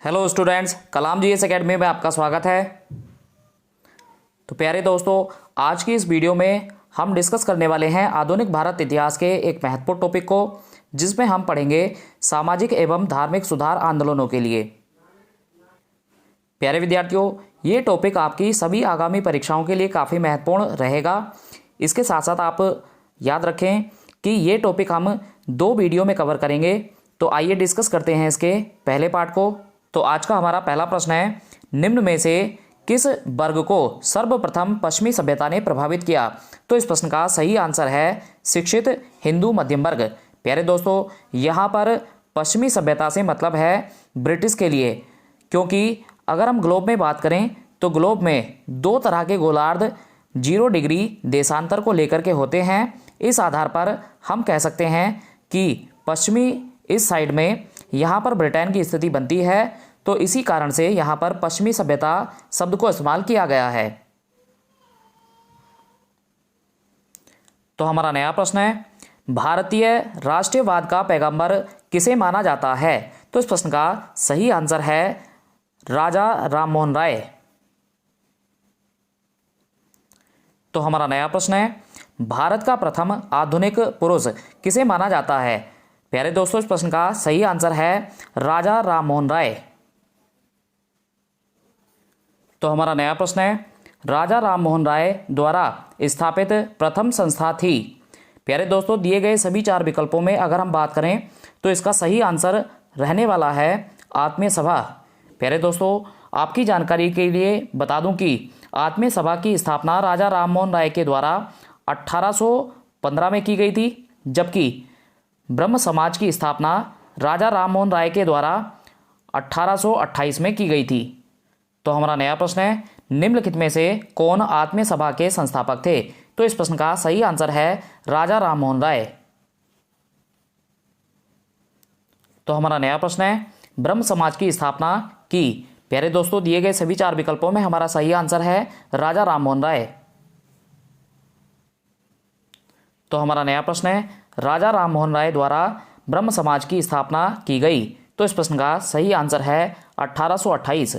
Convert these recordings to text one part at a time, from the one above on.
Hello students, कलाम GS academy में आपका स्वागत है। तो प्यारे दोस्तों, आज की इस वीडियो में हम डिस्कस करने वाले हैं आधुनिक भारत इतिहास के एक महत्वपूर्ण टॉपिक को, जिसमें हम पढ़ेंगे सामाजिक एवं धार्मिक सुधार आंदोलनों के लिए। प्यारे विद्यार्थियों, ये टॉपिक आपकी सभी आगामी परीक्षाओं के लिए काफ़ी महत्वपूर्ण रहेगा। इसके साथ साथ आप याद रखें कि ये टॉपिक हम 2 वीडियो में कवर करेंगे। तो आइए डिस्कस करते हैं इसके पहले पार्ट को। तो आज का हमारा पहला प्रश्न है, निम्न में से किस वर्ग को सर्वप्रथम पश्चिमी सभ्यता ने प्रभावित किया? तो इस प्रश्न का सही आंसर है शिक्षित हिंदू मध्यम वर्ग। प्यारे दोस्तों, यहाँ पर पश्चिमी सभ्यता से मतलब है ब्रिटिश के लिए, क्योंकि अगर हम ग्लोब में बात करें तो ग्लोब में 2 तरह के गोलार्ध 0 डिग्री देशांतर को लेकर के होते हैं। इस आधार पर हम कह सकते हैं कि पश्चिमी इस साइड में यहाँ पर ब्रिटेन की स्थिति बनती है, तो इसी कारण से यहाँ पर पश्चिमी सभ्यता शब्द को इस्तेमाल किया गया है। तो हमारा नया प्रश्न है, भारतीय राष्ट्रीयवाद का पैगंबर किसे माना जाता है? तो इस प्रश्न का सही आंसर है राजा राममोहन राय। तो हमारा नया प्रश्न है, भारत का प्रथम आधुनिक पुरुष किसे माना जाता है? प्यारे दोस्तों, इस प्रश्न का सही आंसर है राजा राममोहन राय। तो हमारा नया प्रश्न है, राजा राममोहन राय द्वारा स्थापित प्रथम संस्था थी। प्यारे दोस्तों, दिए गए सभी 4 विकल्पों में अगर हम बात करें तो इसका सही आंसर रहने वाला है आत्मीय सभा। प्यारे दोस्तों, आपकी जानकारी के लिए बता दूं कि आत्मीय सभा की स्थापना राजा राममोहन राय के द्वारा 1815 में की गई थी, जबकि ब्रह्म समाज की स्थापना राजा राममोहन राय के द्वारा 1828 में की गई थी। तो हमारा नया प्रश्न है, निम्नलिखित में से कौन आत्मीय सभा के संस्थापक थे? तो इस प्रश्न का सही आंसर है राजा राममोहन राय। तो हमारा नया प्रश्न है, ब्रह्म समाज की स्थापना की? प्यारे दोस्तों, दिए गए सभी 4 विकल्पों में हमारा सही आंसर है राजा राममोहन राय। तो हमारा नया प्रश्न है, राजा राममोहन राय द्वारा ब्रह्म समाज की स्थापना की गई? तो इस प्रश्न का सही आंसर है 1828।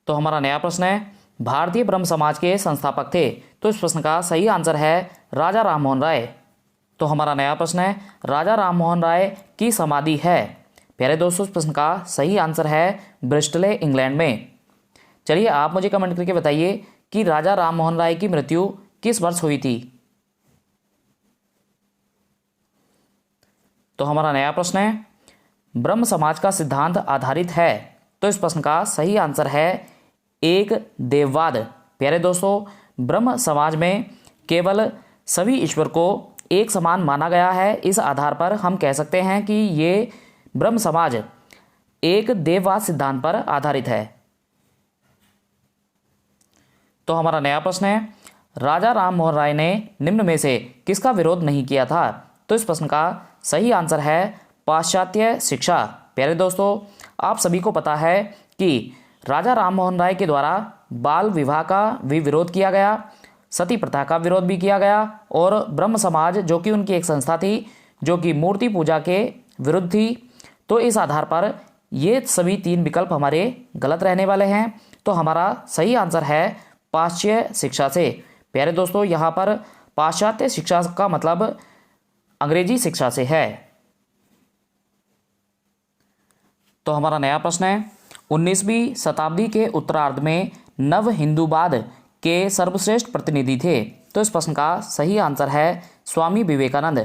तो हमारा नया प्रश्न है, भारतीय ब्रह्म समाज के संस्थापक थे? तो इस प्रश्न का सही आंसर है राजा राममोहन राय। तो हमारा नया प्रश्न है, राजा राममोहन राय की समाधि है? प्यारे दोस्तों, इस प्रश्न का सही आंसर है ब्रिस्टले, इंग्लैंड में। चलिए आप मुझे कमेंट करके बताइए कि राजा राममोहन राय की मृत्यु किस वर्ष हुई थी? तो हमारा नया प्रश्न है, ब्रह्म समाज का सिद्धांत आधारित है? तो इस प्रश्न का सही आंसर है एक देववाद। प्यारे दोस्तों, ब्रह्म समाज में केवल सभी ईश्वर को एक समान माना गया है। इस आधार पर हम कह सकते हैं कि ये ब्रह्म समाज एक देववाद सिद्धांत पर आधारित है। तो हमारा नया प्रश्न है, राजा राममोहन राय ने निम्न में से किसका विरोध नहीं किया था? तो इस प्रश्न का सही आंसर है पाश्चात्य शिक्षा। प्यारे दोस्तों, आप सभी को पता है कि राजा राममोहन राय के द्वारा बाल विवाह का भी विरोध किया गया, सती प्रथा का विरोध भी किया गया, और ब्रह्म समाज जो कि उनकी एक संस्था थी जो कि मूर्ति पूजा के विरुद्ध थी। तो इस आधार पर ये सभी 3 विकल्प हमारे गलत रहने वाले हैं। तो हमारा सही आंसर है पाश्चात्य शिक्षा से। प्यारे दोस्तों, यहाँ पर पाश्चात्य शिक्षा का मतलब अंग्रेजी शिक्षा से है। तो हमारा नया प्रश्न है, 19वीं शताब्दी के उत्तरार्ध में नव हिंदूवाद के सर्वश्रेष्ठ प्रतिनिधि थे? तो इस प्रश्न का सही आंसर है स्वामी विवेकानंद।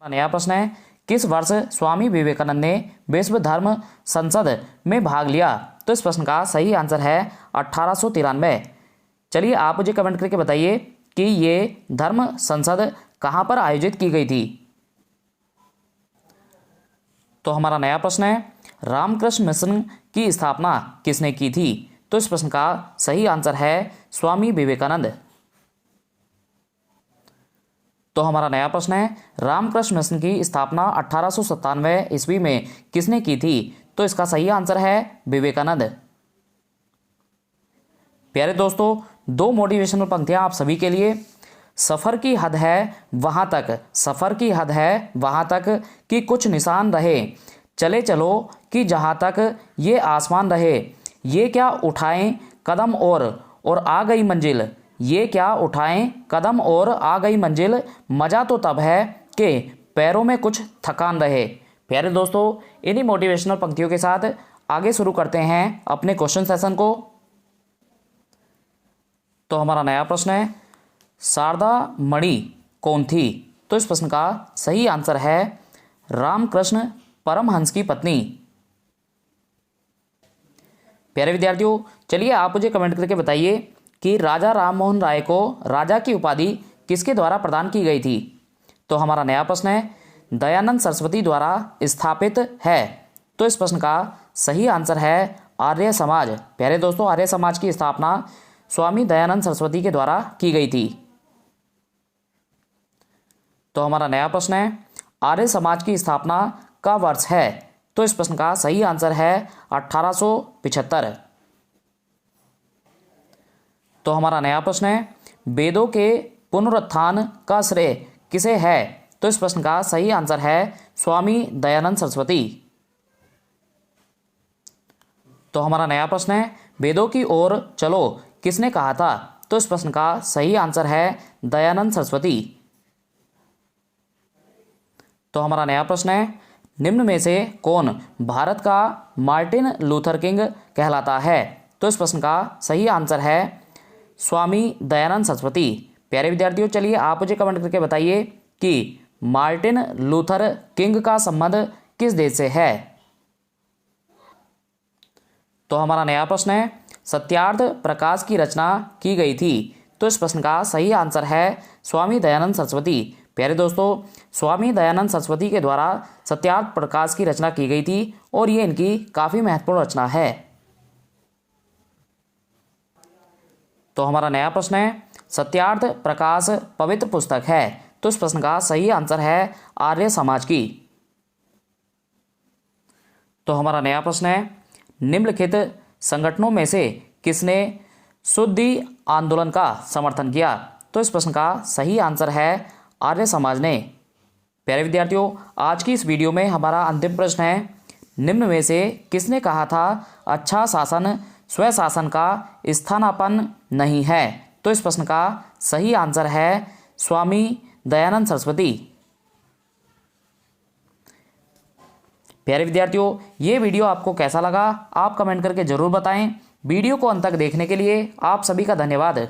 नया प्रश्न है, किस वर्ष स्वामी विवेकानंद ने विश्व धर्म संसद में भाग लिया? तो इस प्रश्न का सही आंसर है 1893। चलिए आप मुझे कमेंट करके बताइए कि ये धर्म संसद कहाँ पर आयोजित की गई थी? तो हमारा नया प्रश्न है, रामकृष्ण मिशन की स्थापना किसने की थी? तो इस प्रश्न का सही आंसर है स्वामी विवेकानंद। तो हमारा नया प्रश्न है, रामकृष्ण मिशन की स्थापना 1897 ईस्वी में किसने की थी? तो इसका सही आंसर है विवेकानंद। प्यारे दोस्तों, 2 मोटिवेशनल पंक्तियां आप सभी के लिए। सफ़र की हद है वहाँ तक, सफ़र की हद है वहाँ तक कि कुछ निशान रहे, चले चलो कि जहाँ तक ये आसमान रहे, ये क्या उठाएं कदम और आ गई मंजिल, ये क्या उठाएं कदम और आ गई मंजिल, मज़ा तो तब है कि पैरों में कुछ थकान रहे। प्यारे दोस्तों, इन्हीं मोटिवेशनल पंक्तियों के साथ आगे शुरू करते हैं अपने क्वेश्चन सेशन को। तो हमारा नया प्रश्न है, शारदा मणि कौन थी? तो इस प्रश्न का सही आंसर है रामकृष्ण परमहंस की पत्नी। प्यारे विद्यार्थियों, चलिए आप मुझे कमेंट करके बताइए कि राजा राममोहन राय को राजा की उपाधि किसके द्वारा प्रदान की गई थी? तो हमारा नया प्रश्न है, दयानंद सरस्वती द्वारा स्थापित है। तो इस प्रश्न का सही आंसर है आर्य समाज। प्यारे दोस्तों, आर्य समाज की स्थापना स्वामी दयानंद सरस्वती के द्वारा की गई थी। तो हमारा नया प्रश्न है, आर्य समाज की स्थापना का वर्ष है? तो इस प्रश्न का सही आंसर है 1875। तो हमारा नया प्रश्न है, वेदों के पुनरुत्थान का श्रेय किसे है? तो इस प्रश्न का सही आंसर है स्वामी दयानंद सरस्वती। तो हमारा नया प्रश्न है, वेदों की ओर चलो किसने कहा था? तो इस प्रश्न का सही आंसर है दयानंद सरस्वती। तो हमारा नया प्रश्न है, निम्न में से कौन भारत का मार्टिन लूथर किंग कहलाता है? तो इस प्रश्न का सही आंसर है स्वामी दयानंद सरस्वती। प्यारे विद्यार्थियों, चलिए आप मुझे कमेंट करके बताइए कि मार्टिन लूथर किंग का संबंध किस देश से है? तो हमारा नया प्रश्न है, सत्यार्थ प्रकाश की रचना की गई थी। तो इस प्रश्न का सही आंसर है स्वामी दयानंद सरस्वती। प्यारे दोस्तों, स्वामी दयानंद सरस्वती के द्वारा सत्यार्थ प्रकाश की रचना की गई थी और ये इनकी काफ़ी महत्वपूर्ण रचना है। तो हमारा नया प्रश्न है, सत्यार्थ प्रकाश पवित्र पुस्तक है। तो इस प्रश्न का सही आंसर है आर्य समाज की। तो हमारा नया प्रश्न है, निम्नलिखित संगठनों में से किसने शुद्धि आंदोलन का समर्थन किया? तो इस प्रश्न का सही आंसर है आर्य समाज ने। प्यारे विद्यार्थियों, आज की इस वीडियो में हमारा अंतिम प्रश्न है, निम्न में से किसने कहा था अच्छा शासन स्वशासन का स्थानापन्न नहीं है? तो इस प्रश्न का सही आंसर है स्वामी दयानंद सरस्वती। प्यारे विद्यार्थियों, ये वीडियो आपको कैसा लगा आप कमेंट करके जरूर बताएं। वीडियो को अंत तक देखने के लिए आप सभी का धन्यवाद।